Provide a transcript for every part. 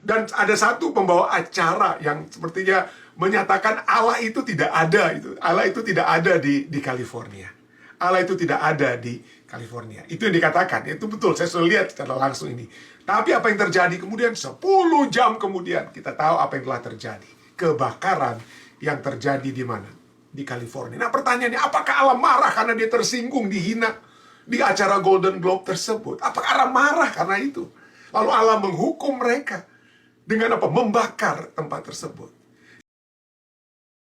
Dan ada satu pembawa acara yang sepertinya menyatakan Allah itu tidak ada. Allah itu tidak ada di California. Allah itu tidak ada di California. Itu yang dikatakan. Itu betul, saya sudah lihat secara langsung ini. Tapi apa yang terjadi kemudian? 10 jam kemudian kita tahu apa yang telah terjadi. Kebakaran yang terjadi di mana? Di California. Nah, pertanyaannya, apakah Allah marah karena dia tersinggung, dihina di acara Golden Globe tersebut? Apakah Allah marah karena itu? Lalu Allah menghukum mereka dengan apa? Membakar tempat tersebut.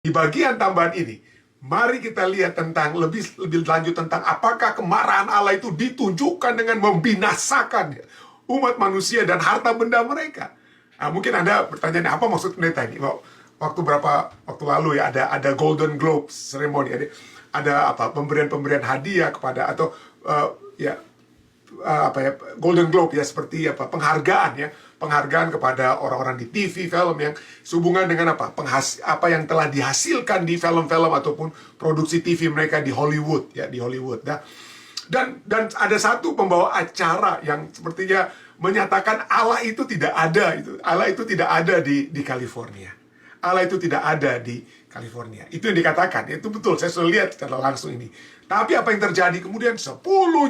Di bagian tambahan ini, mari kita lihat tentang lebih lanjut tentang apakah kemarahan Allah itu ditunjukkan dengan membinasakan umat manusia dan harta benda mereka. Nah, mungkin Anda bertanya, apa maksud pendeta ini? Waktu lalu ya ada Golden Globe ceremony, ada apa? Pemberian hadiah kepada atau Golden Globe ya, seperti apa, penghargaan kepada orang-orang di TV, film yang sehubungan dengan apa yang telah dihasilkan di film-film ataupun produksi TV mereka di Hollywood ya, di Hollywood. Nah, dan ada satu pembawa acara yang sepertinya menyatakan Allah itu tidak ada. Allah itu tidak ada di California. Allah itu tidak ada di California. Itu yang dikatakan. Itu betul, saya sudah lihat secara langsung ini. Tapi apa yang terjadi kemudian? 10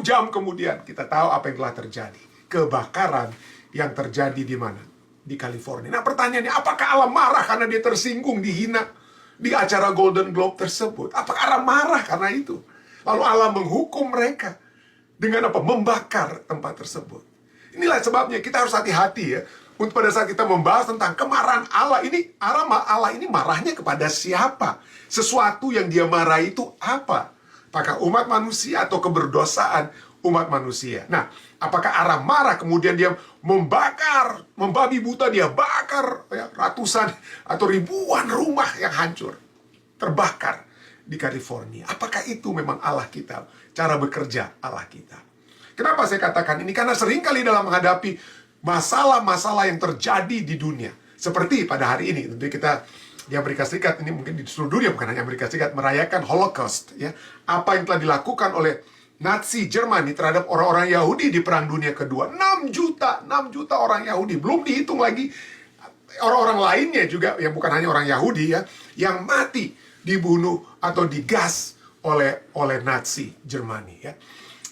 jam kemudian kita tahu apa yang telah terjadi. Kebakaran yang terjadi di mana? Di California. Nah, pertanyaannya, apakah Allah marah karena dia tersinggung, dihina di acara Golden Globe tersebut? Apakah Allah marah karena itu? Lalu Allah menghukum mereka dengan apa? Membakar tempat tersebut. Inilah sebabnya kita harus hati-hati ya. Untuk pada saat kita membahas tentang kemarahan Allah ini, Allah ini marahnya kepada siapa? Sesuatu yang dia marahi itu apa? Apakah umat manusia atau keberdosaan umat manusia? Nah, apakah Allah marah kemudian dia membakar, membabi buta, dia bakar ya, ratusan atau ribuan rumah yang hancur, terbakar di California? Apakah itu memang Allah kita? Cara bekerja Allah kita? Kenapa saya katakan ini? Karena seringkali dalam menghadapi masalah-masalah yang terjadi di dunia, seperti pada hari ini, tentu kita di Amerika Serikat, ini mungkin di seluruh dunia, bukan hanya Amerika Serikat, merayakan Holocaust ya. Apa yang telah dilakukan oleh Nazi Jerman terhadap orang-orang Yahudi di Perang Dunia Kedua. 6 juta orang Yahudi, belum dihitung lagi orang-orang lainnya juga yang bukan hanya orang Yahudi ya, yang mati, dibunuh atau digas oleh Nazi Jerman ya.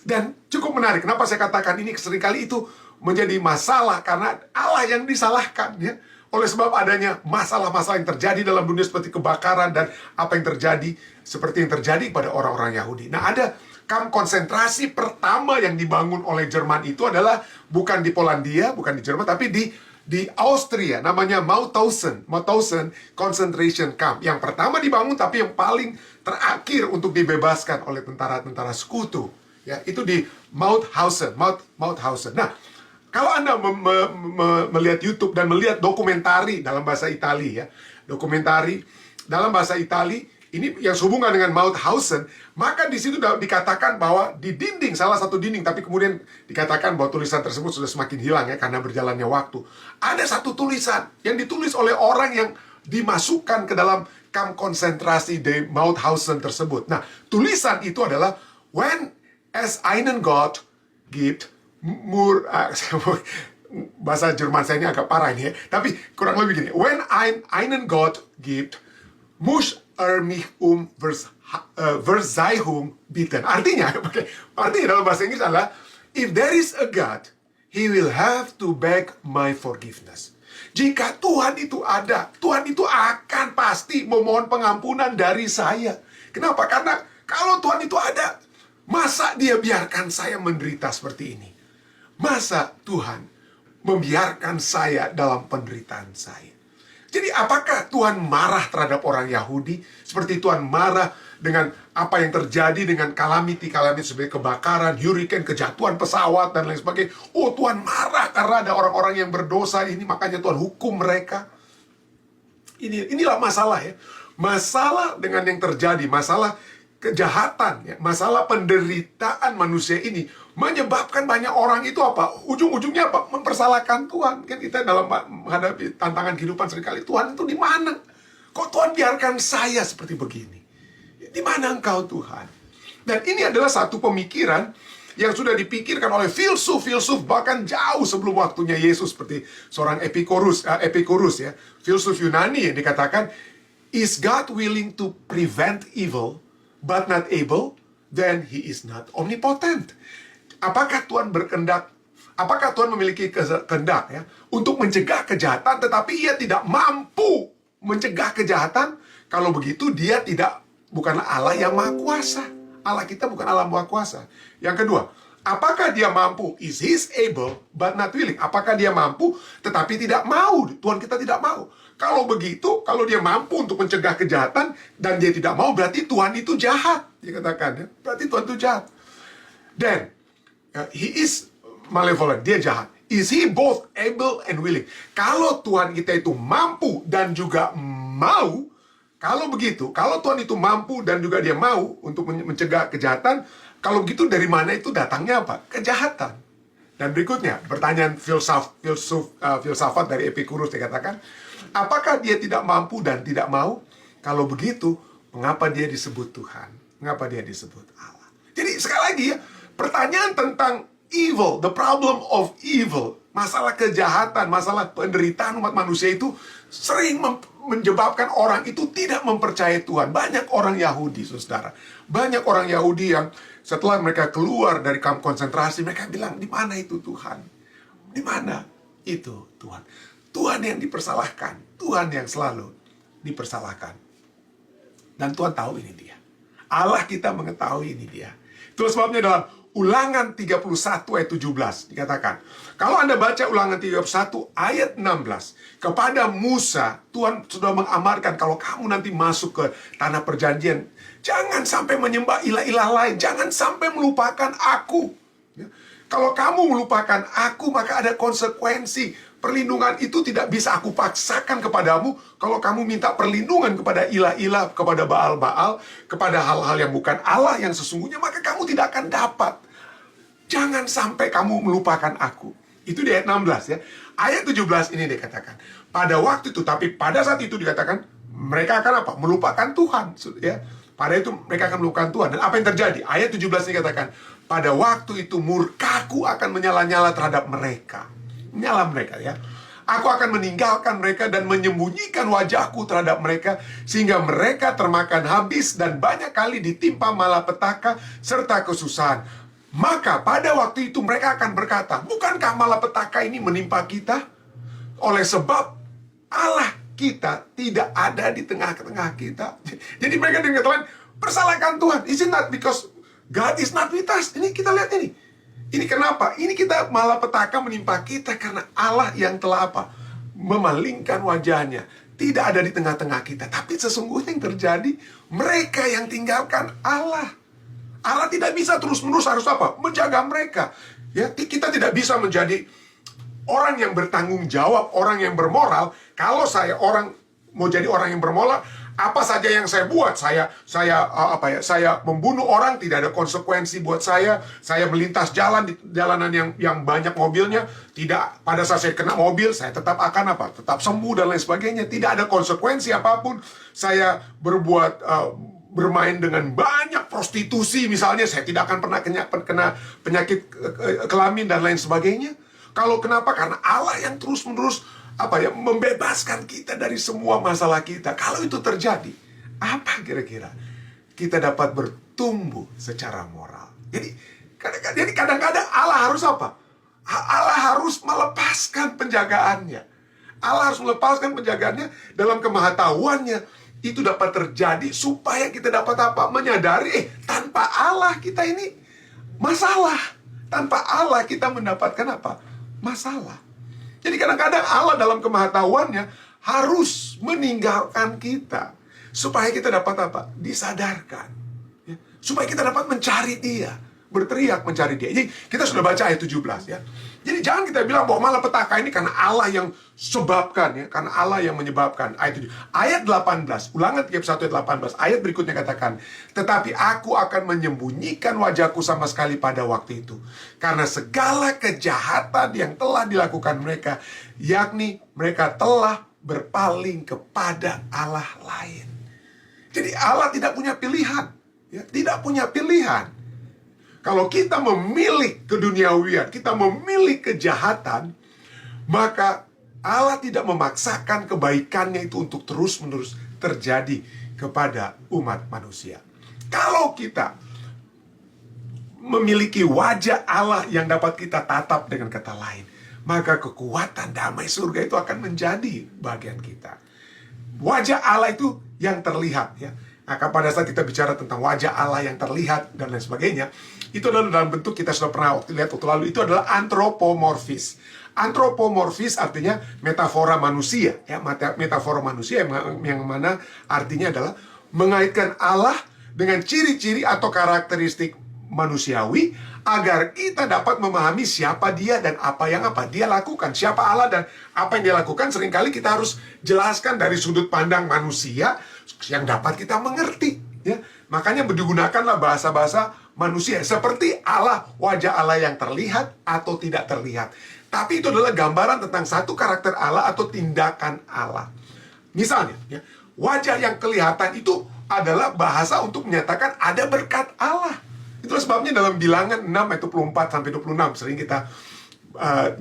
Dan cukup menarik, kenapa saya katakan ini seringkali itu menjadi masalah, karena Allah yang disalahkan ya. Oleh sebab adanya masalah-masalah yang terjadi dalam dunia seperti kebakaran dan apa yang terjadi seperti yang terjadi pada orang-orang Yahudi. Nah, ada kamp konsentrasi pertama yang dibangun oleh Jerman itu adalah bukan di Polandia, bukan di Jerman, tapi di Austria, namanya Mauthausen Concentration Camp. Yang pertama dibangun, tapi yang paling terakhir untuk dibebaskan oleh tentara-tentara sekutu. Ya, itu di Mauthausen. Nah, kalau Anda melihat YouTube dan melihat dokumentari dalam bahasa Italia, ya, dokumentari dalam bahasa Italia ini yang sehubungan dengan Mauthausen, maka di situ dikatakan bahwa di dinding, salah satu dinding, tapi kemudian dikatakan bahwa tulisan tersebut sudah semakin hilang ya karena berjalannya waktu. Ada satu tulisan yang ditulis oleh orang yang dimasukkan ke dalam kamp konsentrasi di Mauthausen tersebut. Nah, tulisan itu adalah when as einen Gott gibt, bahasa Jerman saya ini agak parah ini ya, tapi kurang lebih gini, when einen Gott gibt, muss mich Verzeihung bitten. Artinya dalam bahasa Inggris adalah, if there is a God, He will have to beg my forgiveness. Jika Tuhan itu ada, Tuhan itu akan pasti memohon pengampunan dari saya. Kenapa? Karena kalau Tuhan itu ada, masa Dia biarkan saya menderita seperti ini? Masa Tuhan membiarkan saya dalam penderitaan saya? Jadi apakah Tuhan marah terhadap orang Yahudi? Seperti Tuhan marah dengan apa yang terjadi dengan calamity seperti kebakaran, hurricane, kejatuhan pesawat, dan lain sebagainya. Oh, Tuhan marah karena ada orang-orang yang berdosa ini, makanya Tuhan hukum mereka. Inilah masalah ya. Masalah dengan yang terjadi, masalah kejahatan, ya, masalah penderitaan manusia ini menyebabkan banyak orang itu apa? Ujung-ujungnya apa? Mempersalahkan Tuhan. Kan kita dalam menghadapi tantangan kehidupan seringkali, Tuhan itu di mana? Kok Tuhan biarkan saya seperti begini? Di mana Engkau Tuhan? Dan ini adalah satu pemikiran yang sudah dipikirkan oleh filsuf-filsuf bahkan jauh sebelum waktunya Yesus, seperti seorang Epicurus ya, filsuf Yunani yang dikatakan, is God willing to prevent evil but not able, then he is not omnipotent. Apakah Tuhan berkehendak, apakah Tuhan memiliki kehendak ya untuk mencegah kejahatan, tetapi ia tidak mampu mencegah kejahatan? Kalau begitu dia bukanlah Allah yang maha kuasa. Allah kita bukan Allah maha kuasa. Yang kedua, apakah dia mampu? Is he able but not willing? Apakah dia mampu tetapi tidak mau? Tuhan kita tidak mau. Kalau begitu, kalau dia mampu untuk mencegah kejahatan dan dia tidak mau, berarti Tuhan itu jahat. Dikatakan ya, berarti Tuhan itu jahat. Then he is malevolent, dia jahat. Is he both able and willing? Kalau Tuhan kita itu mampu dan juga mau, kalau begitu, kalau Tuhan itu mampu dan juga dia mau untuk mencegah kejahatan, kalau begitu dari mana itu datangnya apa? Kejahatan. Dan berikutnya, pertanyaan filsafat dari Epicurus dikatakan, apakah dia tidak mampu dan tidak mau? Kalau begitu, mengapa dia disebut Tuhan? Mengapa dia disebut Allah? Jadi sekali lagi ya, pertanyaan tentang evil, the problem of evil, masalah kejahatan, masalah penderitaan umat manusia itu sering menyebabkan orang itu tidak mempercayai Tuhan. Banyak orang Yahudi, saudara. Banyak orang Yahudi yang setelah mereka keluar dari kamp konsentrasi, mereka bilang, di mana itu Tuhan? Di mana itu Tuhan? Tuhan yang dipersalahkan. Tuhan yang selalu dipersalahkan. Dan Tuhan tahu ini dia. Allah kita mengetahui ini dia. Itulah sebabnya dalam Ulangan 31 ayat 17 dikatakan, kalau Anda baca Ulangan 31 ayat 16, kepada Musa Tuhan sudah mengamarkan, kalau kamu nanti masuk ke tanah perjanjian, jangan sampai menyembah ilah-ilah lain, jangan sampai melupakan aku. Ya. Kalau kamu melupakan aku, maka ada konsekuensi. Perlindungan itu tidak bisa aku paksakan kepadamu. Kalau kamu minta perlindungan kepada ilah-ilah, kepada Baal-Baal, kepada hal-hal yang bukan Allah yang sesungguhnya, maka kamu tidak akan dapat. Jangan sampai kamu melupakan aku. Itu di ayat 16 ya. Ayat 17 ini dikatakan, pada waktu itu, tapi pada saat itu dikatakan, mereka akan apa? Melupakan Tuhan. Ya. Pada itu mereka akan melupakan Tuhan. Dan apa yang terjadi? Ayat 17 ini dikatakan, pada waktu itu murkaku akan menyala-nyala terhadap mereka. Nyala mereka ya. Aku akan meninggalkan mereka dan menyembunyikan wajahku terhadap mereka, sehingga mereka termakan habis dan banyak kali ditimpa malapetaka serta kesusahan. Maka pada waktu itu mereka akan berkata, bukankah malapetaka ini menimpa kita? Oleh sebab Allah kita tidak ada di tengah-tengah kita. Jadi mereka dengan kata lain persalahkan Tuhan. Is it not because God is not with us? Ini kita lihat ini. Ini kenapa? Ini kita malapetaka menimpa kita karena Allah yang telah apa? Memalingkan wajahnya. Tidak ada di tengah-tengah kita. Tapi sesungguhnya yang terjadi, mereka yang tinggalkan Allah. Allah tidak bisa terus-menerus harus apa? Menjaga mereka. Ya, kita tidak bisa menjadi orang yang bertanggung jawab, orang yang bermoral. Kalau saya mau jadi orang yang bermoral, apa saja yang saya buat, saya membunuh orang, tidak ada konsekuensi buat saya melintas jalan di jalanan yang banyak mobilnya, tidak, pada saat saya kena mobil, saya tetap akan apa? Tetap sembuh dan lain sebagainya, tidak ada konsekuensi apapun. Saya bermain dengan banyak prostitusi misalnya, saya tidak akan pernah kena penyakit kelamin dan lain sebagainya. Kalau kenapa? Karena Allah yang terus-menerus membebaskan kita dari semua masalah kita. Kalau itu terjadi, apa kira-kira kita dapat bertumbuh secara moral? Jadi kadang-kadang Allah harus apa? Allah harus melepaskan penjagaannya. Allah harus melepaskan penjagaannya dalam kemahatauannya. Itu dapat terjadi supaya kita dapat apa? Menyadari, tanpa Allah kita ini masalah. Tanpa Allah kita mendapatkan apa? Masalah. Jadi kadang-kadang Allah dalam kemahatauannya harus meninggalkan kita supaya kita dapat apa? Disadarkan. Ya. Supaya kita dapat mencari Dia, berteriak mencari Dia. Jadi kita sudah baca ayat 17 ya. Jadi jangan kita bilang bahwa malapetaka ini karena Allah yang sebabkan ya, karena Allah yang menyebabkan. Ayat 18, Ulangan 31 ayat 18, ayat berikutnya katakan, tetapi aku akan menyembunyikan wajahku sama sekali pada waktu itu, karena segala kejahatan yang telah dilakukan mereka, yakni mereka telah berpaling kepada Allah lain. Jadi Allah tidak punya pilihan ya, tidak punya pilihan. Kalau kita memilih keduniawian, kita memilih kejahatan, maka Allah tidak memaksakan kebaikannya itu untuk terus-menerus terjadi kepada umat manusia. Kalau kita memiliki wajah Allah yang dapat kita tatap, dengan kata lain, maka kekuatan damai surga itu akan menjadi bagian kita. Wajah Allah itu yang terlihat, ya. Maka pada saat kita bicara tentang wajah Allah yang terlihat dan lain sebagainya, itu adalah dalam bentuk, kita sudah pernah lihat waktu lalu, itu adalah antropomorfis. Antropomorfis artinya metafora manusia, ya, metafora manusia yang mana artinya adalah mengaitkan Allah dengan ciri-ciri atau karakteristik manusiawi agar kita dapat memahami siapa dia dan apa yang dia lakukan. Siapa Allah dan apa yang dia lakukan seringkali kita harus jelaskan dari sudut pandang manusia yang dapat kita mengerti, ya. Makanya digunakanlah bahasa-bahasa manusia seperti Allah, wajah Allah yang terlihat atau tidak terlihat. Tapi itu adalah gambaran tentang satu karakter Allah atau tindakan Allah. Misalnya, ya, wajah yang kelihatan itu adalah bahasa untuk menyatakan ada berkat Allah. Itulah sebabnya dalam Bilangan 6 ayat 24-26 sering kita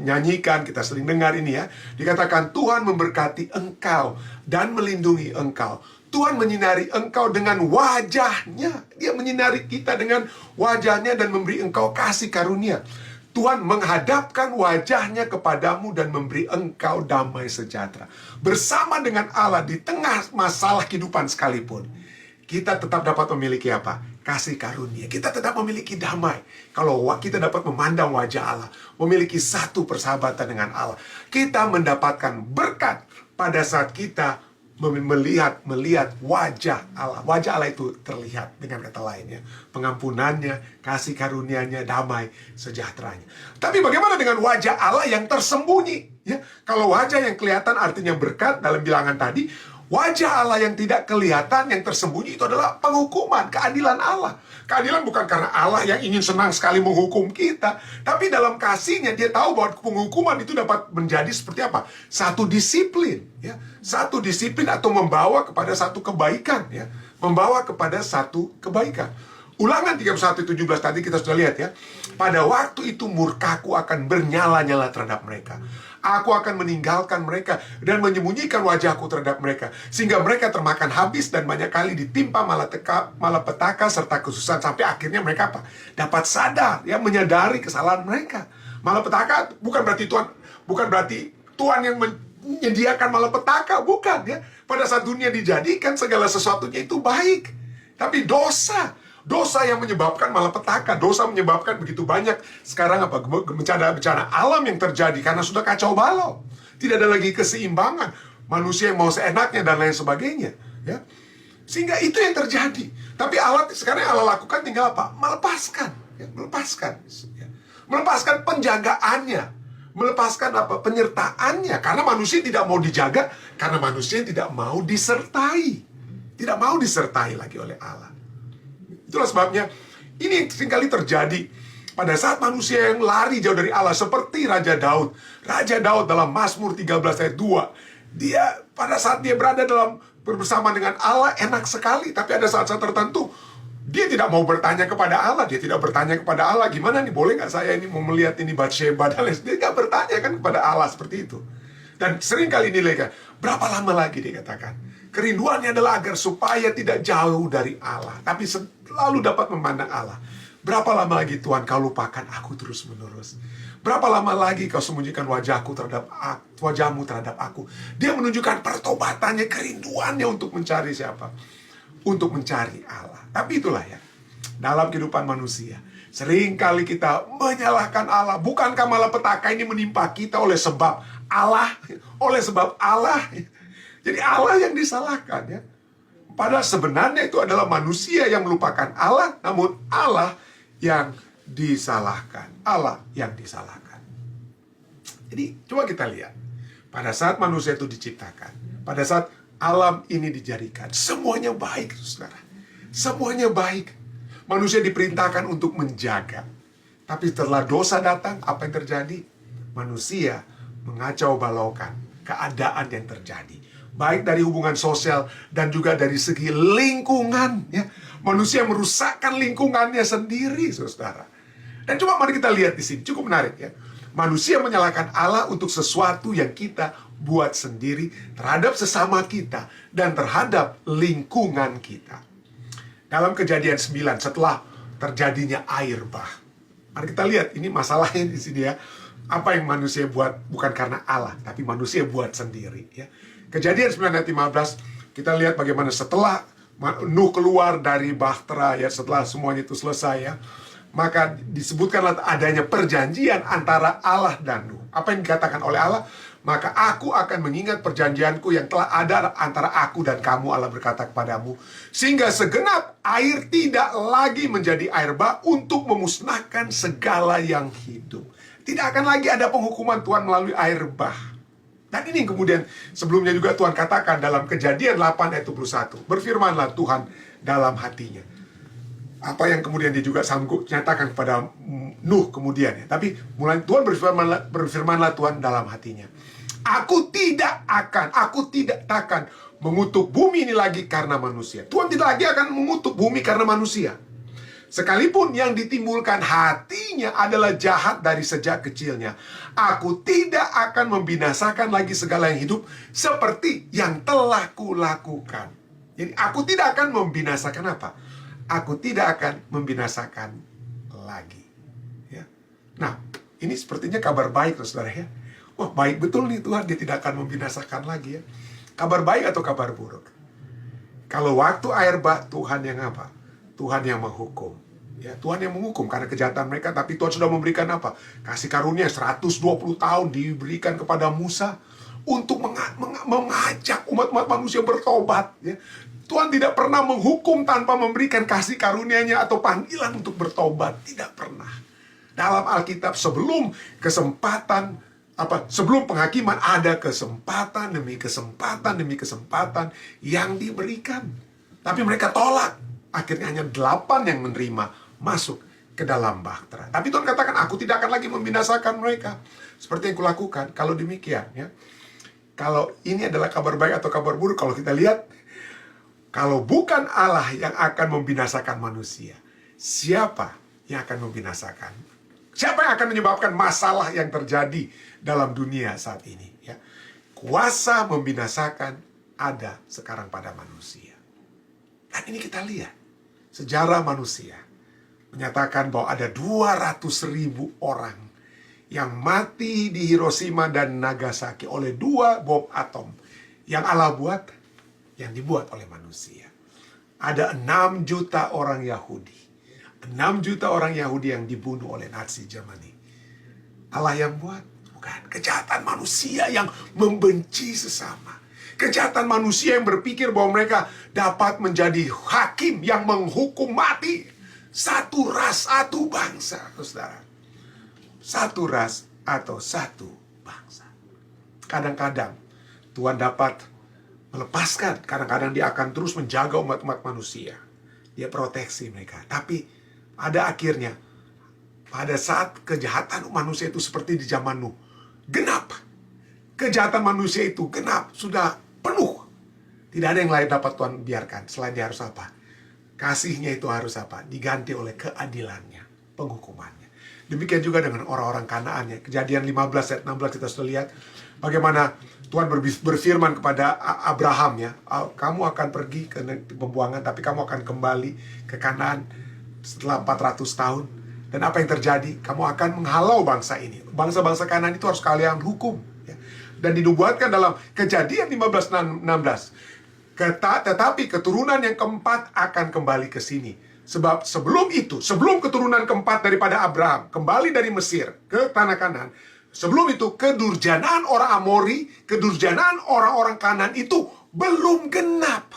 nyanyikan, kita sering dengar ini, ya. Dikatakan Tuhan memberkati engkau dan melindungi engkau. Tuhan menyinari engkau dengan wajahnya. Dia menyinari kita dengan wajahnya dan memberi engkau kasih karunia. Tuhan menghadapkan wajahnya kepadamu dan memberi engkau damai sejahtera. Bersama dengan Allah di tengah masalah kehidupan sekalipun, kita tetap dapat memiliki apa? Kasih karunia. Kita tetap memiliki damai. Kalau kita dapat memandang wajah Allah, memiliki satu persahabatan dengan Allah, kita mendapatkan berkat pada saat kita melihat wajah Allah. Wajah Allah itu terlihat, dengan kata lainnya, pengampunannya, kasih karunia-Nya, damai sejahteranya. Tapi bagaimana dengan wajah Allah yang tersembunyi, ya? Kalau wajah yang kelihatan artinya berkat dalam Bilangan tadi, wajah Allah yang tidak kelihatan, yang tersembunyi, itu adalah penghukuman, keadilan Allah. Keadilan bukan karena Allah yang ingin senang sekali menghukum kita, tapi dalam kasih-Nya dia tahu bahwa penghukuman itu dapat menjadi seperti apa? Satu disiplin, ya. Satu disiplin atau membawa kepada satu kebaikan, ya. Membawa kepada satu kebaikan. Ulangan 31:17 tadi kita sudah lihat, ya. Pada waktu itu murkaku akan bernyala-nyala terhadap mereka. Aku akan meninggalkan mereka dan menyembunyikan wajahku terhadap mereka, sehingga mereka termakan habis dan banyak kali ditimpa malapetaka serta kesusahan, sampai akhirnya mereka apa? Dapat sadar, ya, menyadari kesalahan mereka. Malapetaka bukan berarti Tuhan yang menyediakan malapetaka, bukan, ya. Pada saat dunia dijadikan, segala sesuatunya itu baik. Tapi dosa yang menyebabkan malapetaka, dosa menyebabkan begitu banyak sekarang bencana alam yang terjadi karena sudah kacau balau. Tidak ada lagi keseimbangan, manusia yang mau seenaknya dan lain sebagainya, ya. Sehingga itu yang terjadi. Tapi sekarang yang Allah lakukan tinggal apa? Melepaskan, ya, melepaskan penjagaannya, melepaskan apa? Penyertaannya, karena manusia tidak mau dijaga, karena manusia tidak mau disertai lagi oleh Allah. Itulah sebabnya ini seringkali terjadi pada saat manusia yang lari jauh dari Allah, seperti Raja Daud. Raja Daud dalam Mazmur 13 ayat 2, dia pada saat dia berada bersama dengan Allah enak sekali, tapi ada saat-saat tertentu dia tidak mau bertanya kepada Allah. Dia tidak bertanya kepada Allah, gimana nih, boleh nggak saya ini mau melihat ini Batsheba dan lain sebagainya. Dia nggak bertanya kan kepada Allah seperti itu. Dan seringkali nilaikan, berapa lama lagi dia katakan, kerinduannya adalah agar supaya tidak jauh dari Allah, tapi selalu dapat memandang Allah. Berapa lama lagi Tuhan kau lupakan aku terus-menerus? Berapa lama lagi kau sembunyikan wajahmu terhadap aku? Dia menunjukkan pertobatannya, kerinduannya untuk mencari siapa? Untuk mencari Allah. Tapi itulah, ya, dalam kehidupan manusia, seringkali kita menyalahkan Allah. Bukankah malapetaka ini menimpa kita oleh sebab Allah? Jadi Allah yang disalahkan, ya. Padahal sebenarnya itu adalah manusia yang melupakan Allah, namun Allah yang disalahkan. Jadi coba kita lihat, pada saat manusia itu diciptakan, pada saat alam ini dijadikan, semuanya baik, saudara. Semuanya baik. Manusia diperintahkan untuk menjaga. Tapi setelah dosa datang, apa yang terjadi? Manusia mengacau balaukan keadaan yang terjadi, baik dari hubungan sosial dan juga dari segi lingkungan, ya. Manusia merusakkan lingkungannya sendiri, saudara. Dan coba mari kita lihat di sini, cukup menarik ya. Manusia menyalahkan Allah untuk sesuatu yang kita buat sendiri terhadap sesama kita dan terhadap lingkungan kita. Dalam Kejadian 9 setelah terjadinya air bah. Mari kita lihat ini masalahnya di sini ya. Apa yang manusia buat bukan karena Allah, tapi manusia buat sendiri ya. Kejadian 9 ayat 15, kita lihat bagaimana setelah Nuh keluar dari bahtera ya, setelah semuanya itu selesai ya. Maka disebutkanlah adanya perjanjian antara Allah dan Nuh. Apa yang dikatakan oleh Allah? Maka aku akan mengingat perjanjianku yang telah ada antara aku dan kamu, Allah berkata kepadamu, sehingga segenap air tidak lagi menjadi air bah untuk memusnahkan segala yang hidup. Tidak akan lagi ada penghukuman Tuhan melalui air bah. Dan ini kemudian sebelumnya juga Tuhan katakan dalam Kejadian 8 ayat 21. Berfirmanlah Tuhan dalam hatinya. Apa yang kemudian dia juga sanggup nyatakan kepada Nuh kemudian ya. Tapi mulai Tuhan berfirmanlah Tuhan dalam hatinya. Aku tidak takkan mengutuk bumi ini lagi karena manusia. Tuhan tidak lagi akan mengutuk bumi karena manusia. Sekalipun yang ditimbulkan hatinya adalah jahat dari sejak kecilnya. Aku tidak akan membinasakan lagi segala yang hidup seperti yang telah kulakukan. Jadi aku tidak akan membinasakan apa? Aku tidak akan membinasakan lagi. Ya. Nah, ini sepertinya kabar baik, saudara ya. Wah, baik betul nih Tuhan, dia tidak akan membinasakan lagi ya. Kabar baik atau kabar buruk? Kalau waktu air bah, Tuhan yang apa? Tuhan yang menghukum. Ya, Tuhan yang menghukum karena kejahatan mereka, tapi Tuhan sudah memberikan apa? Kasih karunia 120 tahun diberikan kepada Musa untuk mengajak umat-umat manusia bertobat ya. Tuhan tidak pernah menghukum tanpa memberikan kasih karunia-Nya atau panggilan untuk bertobat. Tidak pernah. Dalam Alkitab sebelum sebelum penghakiman ada kesempatan demi kesempatan demi kesempatan yang diberikan. Tapi mereka tolak. Akhirnya hanya 8 yang menerima masuk ke dalam bahtera. Tapi Tuhan katakan, aku tidak akan lagi membinasakan mereka. Seperti yang kulakukan. Kalau demikian ya. Kalau ini adalah kabar baik atau kabar buruk, kalau kita lihat, kalau bukan Allah yang akan membinasakan manusia, siapa yang akan membinasakan? Siapa yang akan menyebabkan masalah yang terjadi dalam dunia saat ini? Ya. Kuasa membinasakan ada sekarang pada manusia. Dan ini kita lihat, sejarah manusia menyatakan bahwa ada 200.000 orang yang mati di Hiroshima dan Nagasaki oleh 2 bom atom yang Allah buat, yang dibuat oleh manusia. Ada 6 juta orang Yahudi. 6 juta orang Yahudi yang dibunuh oleh Nazi Germany. Allah yang buat? Bukan. Kejahatan manusia yang membenci sesama. Kejahatan manusia yang berpikir bahwa mereka dapat menjadi hakim yang menghukum mati satu ras, satu bangsa, saudara. Satu ras atau satu bangsa. Kadang-kadang Tuhan dapat melepaskan, kadang-kadang dia akan terus menjaga umat-umat manusia. Dia proteksi mereka. Tapi ada akhirnya, pada saat kejahatan manusia itu seperti di zaman Nuh, genap. Kejahatan manusia itu genap, sudah penuh. Tidak ada yang lain dapat Tuhan biarkan. Selain dia harus apa? Kasihnya itu harus apa? Diganti oleh keadilannya, penghukumannya. Demikian juga dengan orang-orang Kanaan. Kejadian 15 ayat 16 kita sudah lihat bagaimana Tuhan berfirman kepada Abraham ya, kamu akan pergi ke pembuangan, tapi kamu akan kembali ke Kanaan setelah 400 tahun. Dan apa yang terjadi? Kamu akan menghalau bangsa ini. Bangsa-bangsa Kanaan itu harus kalian hukum. Ya. Dan dinubuatkan dalam Kejadian 15:16. Tetapi keturunan yang keempat akan kembali ke sini. Sebab sebelum itu, sebelum keturunan keempat daripada Abraham kembali dari Mesir ke tanah Kanaan, sebelum itu kedurjanaan orang Amori, kedurjanaan orang-orang Kanaan itu belum genap.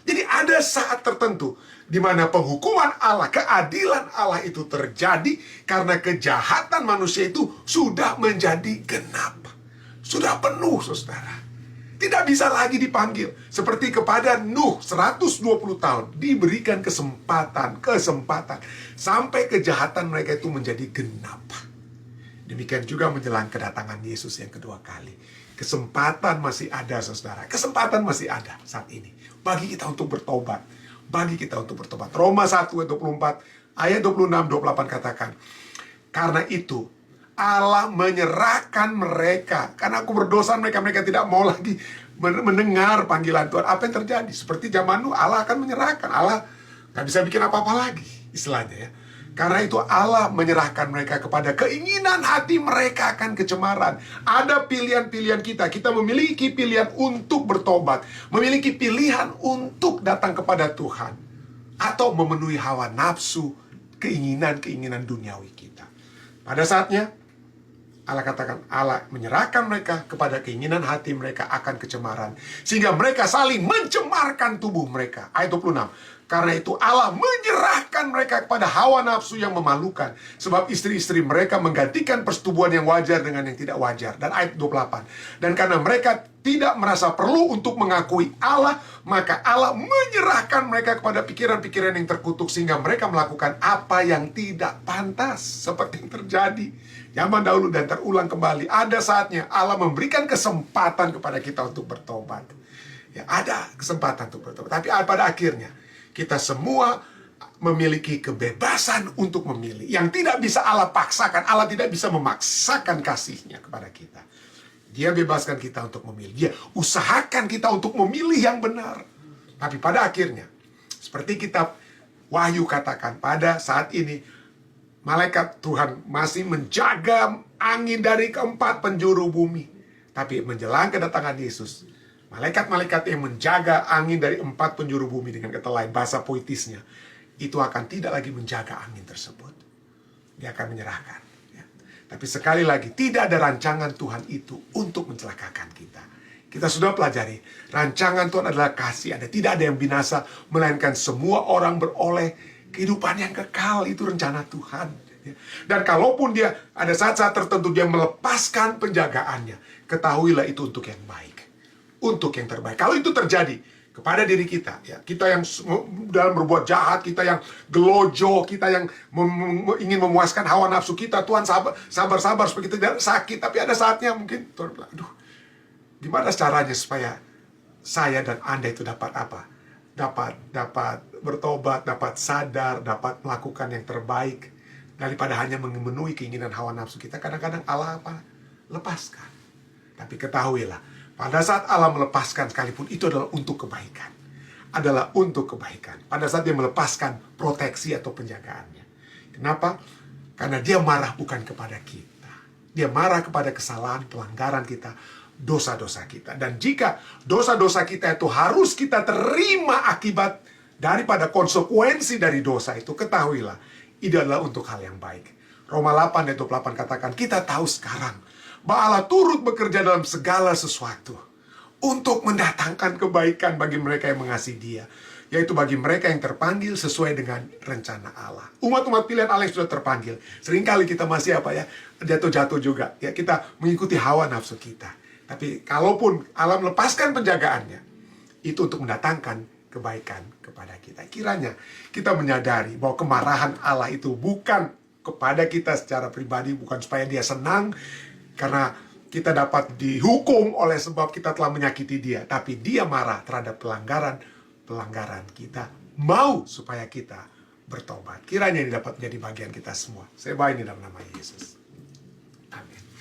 Jadi ada saat tertentu di mana penghukuman Allah, keadilan Allah itu terjadi karena kejahatan manusia itu sudah menjadi genap. Sudah penuh, saudara. Tidak bisa lagi dipanggil. Seperti kepada Nuh 120 tahun diberikan kesempatan sampai kejahatan mereka itu menjadi genap. Demikian juga menjelang kedatangan Yesus yang kedua kali. Kesempatan masih ada, saudara. Kesempatan masih ada saat ini bagi kita untuk bertobat. Bagi kita untuk bertobat. Roma 1 ayat 24 ayat 26-28 katakan, Karena itu, Allah menyerahkan mereka. Karena aku berdosa, mereka tidak mau lagi mendengar panggilan Tuhan. Apa yang terjadi? Seperti zaman Nuh, Allah akan menyerahkan. Allah gak bisa bikin apa-apa lagi, istilahnya ya. Karena itu Allah menyerahkan mereka kepada keinginan hati mereka akan kecemaran. Ada pilihan-pilihan kita. Kita memiliki pilihan untuk bertobat. Memiliki pilihan untuk datang kepada Tuhan. Atau memenuhi hawa nafsu, keinginan-keinginan duniawi kita. Pada saatnya, Allah katakan, Allah menyerahkan mereka kepada keinginan hati mereka akan kecemaran. Sehingga mereka saling mencemarkan tubuh mereka. Ayat 26. Karena itu Allah menyerahkan mereka kepada hawa nafsu yang memalukan. Sebab istri-istri mereka menggantikan persetubuhan yang wajar dengan yang tidak wajar. Dan ayat 28. Dan karena mereka tidak merasa perlu untuk mengakui Allah, maka Allah menyerahkan mereka kepada pikiran-pikiran yang terkutuk. Sehingga mereka melakukan apa yang tidak pantas. Seperti yang terjadi zaman dahulu dan terulang kembali. Ada saatnya Allah memberikan kesempatan kepada kita untuk bertobat. Ya, ada kesempatan untuk bertobat. Tapi pada akhirnya kita semua memiliki kebebasan untuk memilih. Yang tidak bisa Allah paksakan. Allah tidak bisa memaksakan kasih-Nya kepada kita. Dia bebaskan kita untuk memilih. Dia usahakan kita untuk memilih yang benar. Tapi pada akhirnya, seperti kitab Wahyu katakan, pada saat ini malaikat Tuhan masih menjaga angin dari keempat penjuru bumi. Tapi menjelang kedatangan Yesus, malaikat-malaikat yang menjaga angin dari empat penjuru bumi, dengan kata lain, bahasa puitisnya, itu akan tidak lagi menjaga angin tersebut. Dia akan menyerahkan. Ya. Tapi sekali lagi, tidak ada rancangan Tuhan itu untuk mencelakakan kita. Kita sudah pelajari, rancangan Tuhan adalah kasih. Tidak ada yang binasa, melainkan semua orang beroleh kehidupan yang kekal. Itu rencana Tuhan. Ya. Dan kalaupun dia ada saat-saat tertentu dia melepaskan penjagaannya, ketahuilah itu untuk yang baik. Untuk yang terbaik. Kalau itu terjadi kepada diri kita, ya, kita yang dalam berbuat jahat, kita yang gelojo, kita yang ingin memuaskan hawa nafsu kita, Tuhan sabar supaya kita tidak sakit. Tapi ada saatnya mungkin Tuhan bilang, aduh, gimana caranya supaya saya dan Anda itu dapat apa? Dapat bertobat, dapat sadar, dapat melakukan yang terbaik daripada hanya memenuhi keinginan hawa nafsu kita. Kadang-kadang Allah apa? Lepaskan. Tapi ketahuilah, pada saat Allah melepaskan sekalipun, itu adalah untuk kebaikan. Adalah untuk kebaikan. Pada saat dia melepaskan proteksi atau penjagaannya. Kenapa? Karena dia marah bukan kepada kita. Dia marah kepada kesalahan, pelanggaran kita, dosa-dosa kita. Dan jika dosa-dosa kita itu harus kita terima akibat daripada konsekuensi dari dosa itu, ketahuilah, itu adalah untuk hal yang baik. Roma 8 ayat 28 katakan, kita tahu sekarang bahwa Allah turut bekerja dalam segala sesuatu untuk mendatangkan kebaikan bagi mereka yang mengasihi Dia, yaitu bagi mereka yang terpanggil sesuai dengan rencana Allah. Umat-umat pilihan Allah yang sudah terpanggil, seringkali kita masih jatuh-jatuh juga. Ya, kita mengikuti hawa nafsu kita. Tapi kalaupun Allah melepaskan penjagaannya, itu untuk mendatangkan kebaikan kepada kita. Kiranya kita menyadari bahwa kemarahan Allah itu bukan kepada kita secara pribadi, bukan supaya Dia senang karena kita dapat dihukum oleh sebab kita telah menyakiti Dia. Tapi Dia marah terhadap pelanggaran kita. Mau supaya kita bertobat. Kiranya ini dapat menjadi bagian kita semua. Saya bawa ini dalam nama Yesus.